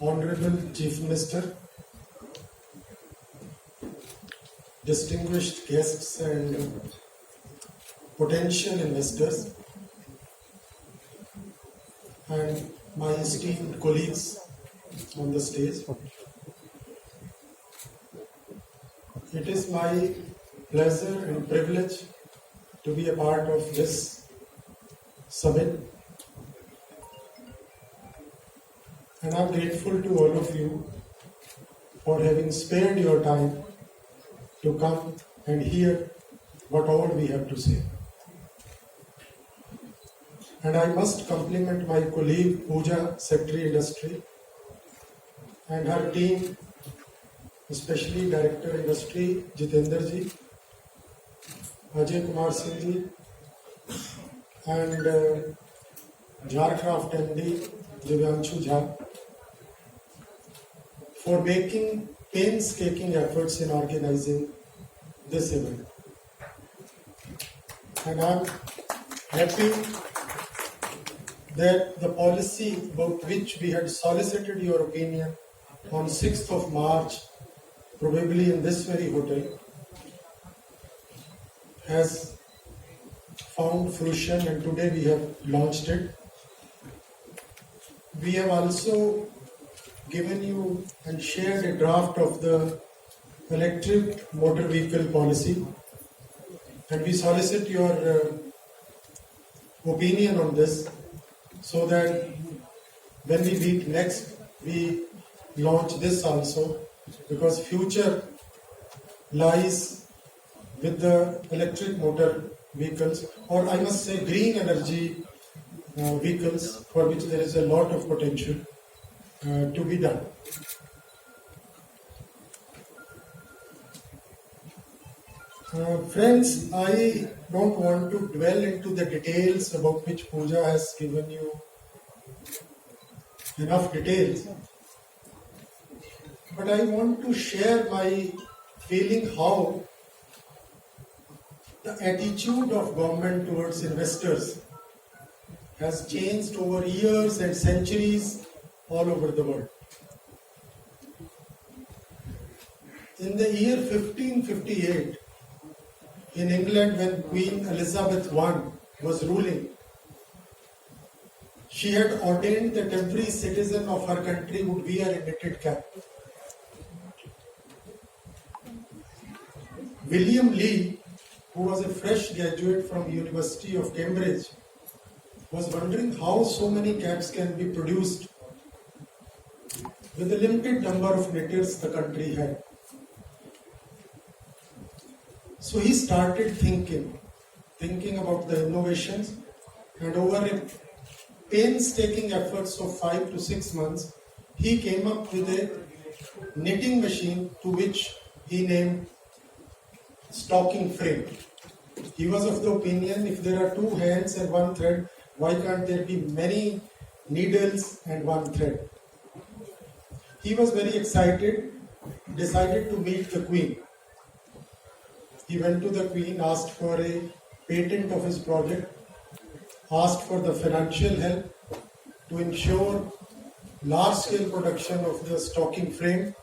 Honorable Chief Minister, distinguished guests and potential investors, and my esteemed colleagues on the stage. It is my pleasure and privilege to be a part of this summit, and I'm grateful to all of you for having spared your time to come and hear what all we have to say. And I must compliment my colleague Pooja, Secretary Industry, and her team, especially Director Industry Jitender ji, Ajay Kumar Singh ji, and Jharcraft MD Divyanshu Jha, for making painstaking efforts in organizing this event. And I'm happy that the policy about which we had solicited your opinion on 6th of March, probably in this very hotel, has found fruition, and today we have launched it. We have also given you and shared a draft of the electric motor vehicle policy, and we solicit your opinion on this, so that when we meet next, we launch this also, because future lies with the electric motor vehicles, or I must say green energy vehicles, for which there is a lot of potential to be done. Friends, I don't want to dwell into the details about which Pooja has given you enough details, but I want to share my feeling how the attitude of government towards investors has changed over years and centuries all over the world. In the year 1558, in England, when Queen Elizabeth I was ruling, she had ordained that every citizen of her country would wear a knitted cap. William Lee, who was a fresh graduate from University of Cambridge, was wondering how so many caps can be produced with the limited number of knitters the country had. So he started thinking about the innovations, and over a painstaking efforts of 5 to 6 months, he came up with a knitting machine to which he named stocking frame. He was of the opinion, if there are 2 hands and 1 thread, why can't there be many needles and 1 thread? He was very excited, decided to meet the Queen. He went to the Queen, asked for a patent of his project, asked for the financial help to ensure large-scale production of the stocking frame,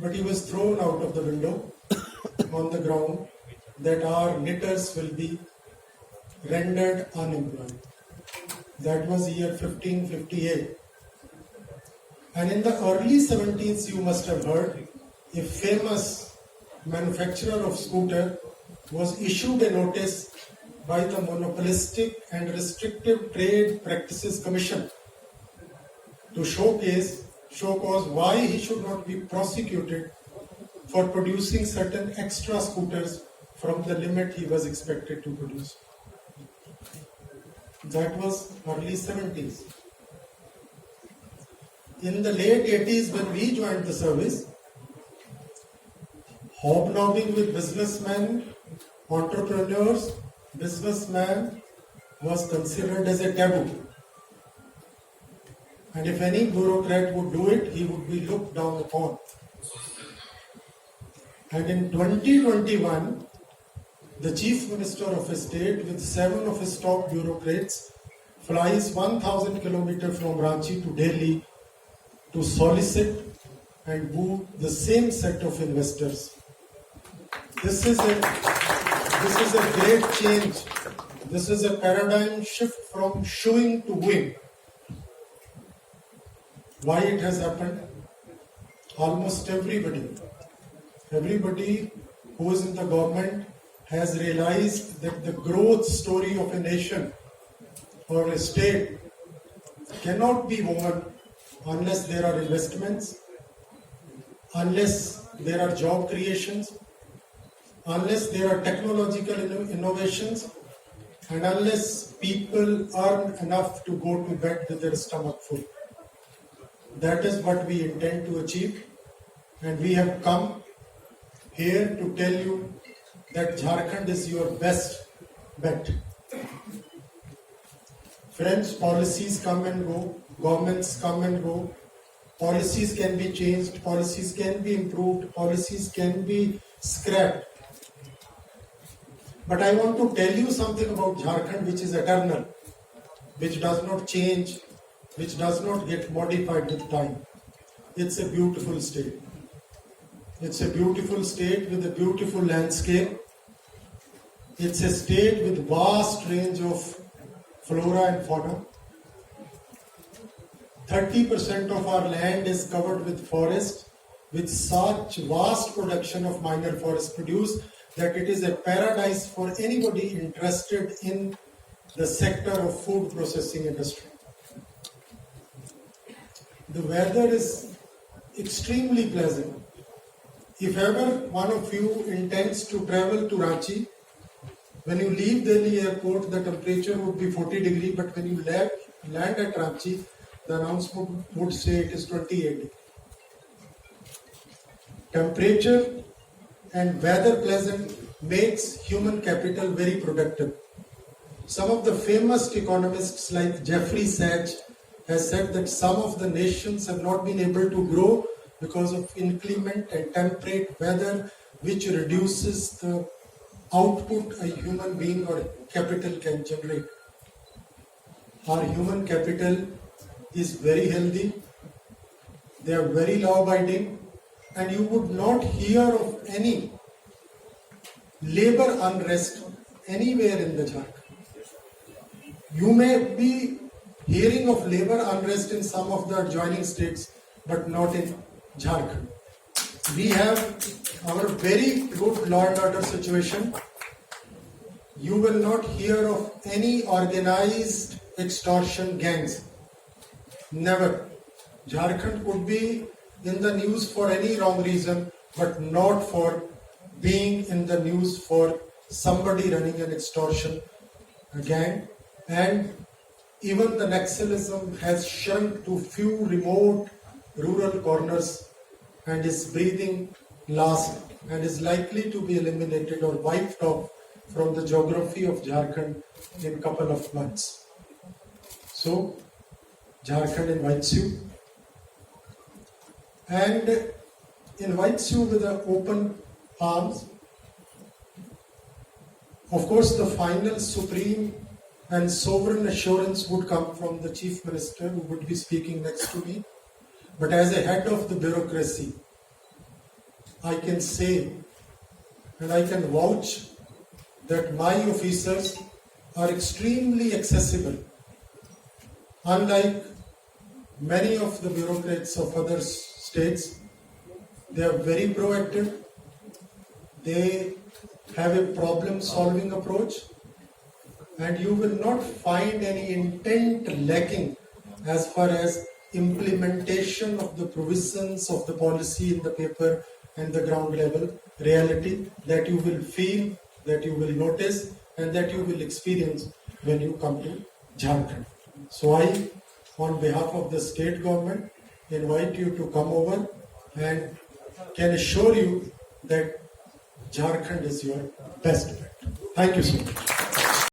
but he was thrown out of the window on the ground that our knitters will be rendered unemployed. That was year 1558. And in the early 17th, you must have heard, a famous manufacturer of scooter was issued a notice by the Monopolistic and Restrictive Trade Practices Commission to show cause why he should not be prosecuted for producing certain extra scooters from the limit he was expected to produce. That was early 70s. In the late 80s, when we joined the service, hobnobbing with businessmen, entrepreneurs, businessmen was considered as a taboo. And if any bureaucrat would do it, he would be looked down upon. And in 2021, the Chief Minister of a state with 7 of his top bureaucrats flies 1000 kilometers from Ranchi to Delhi to solicit and woo the same set of investors. This is a great change. This is a paradigm shift from showing to win. Why it has happened? Almost everybody who is in the government has realized that the growth story of a nation or a state cannot be won unless there are investments, unless there are job creations, unless there are technological innovations, and unless people earn enough to go to bed with their stomach full. That is what we intend to achieve, and we have come here to tell you that Jharkhand is your best bet. Friends, policies come and go, governments come and go, policies can be changed, policies can be improved, policies can be scrapped. But I want to tell you something about Jharkhand which is eternal, which does not change, which does not get modified with time. It's a beautiful state. It's a beautiful state with a beautiful landscape. It's a state with vast range of flora and fauna. 30% of our land is covered with forest, with such vast production of minor forest produce that it is a paradise for anybody interested in the sector of food processing industry. The weather is extremely pleasant. If ever one of you intends to travel to Ranchi, when you leave Delhi airport, the temperature would be 40 degrees, but when you land at Ranchi, the announcement would say it is 28 degrees. Temperature and weather pleasant makes human capital very productive. Some of the famous economists like Jeffrey Sachs has said that some of the nations have not been able to grow because of inclement and temperate weather, which reduces the output a human being or capital can generate. Our human capital is very healthy, they are very law-abiding, and you would not hear of any labor unrest anywhere in the Jharkhand. You may be hearing of labor unrest in some of the adjoining states, but not in Jharkhand. We have our very good law and order situation. You will not hear of any organized extortion gangs. Never. Jharkhand could be in the news for any wrong reason, but not for being in the news for somebody running an extortion gang. And even the Naxalism has shrunk to few remote rural corners and is breathing last and is likely to be eliminated or wiped off from the geography of Jharkhand in a couple of months. So, Jharkhand invites you and invites you with open arms. Of course, the final supreme and sovereign assurance would come from the Chief Minister who would be speaking next to me. But as a head of the bureaucracy, I can say and I can vouch that my officers are extremely accessible. Unlike many of the bureaucrats of other states, they are very proactive. They have a problem-solving approach, and you will not find any intent lacking as far as implementation of the provisions of the policy in the paper and the ground level reality that you will feel, that you will notice, and that you will experience when you come to Jharkhand. So I, on behalf of the state government, invite you to come over and can assure you that Jharkhand is your best bet. Thank you so much.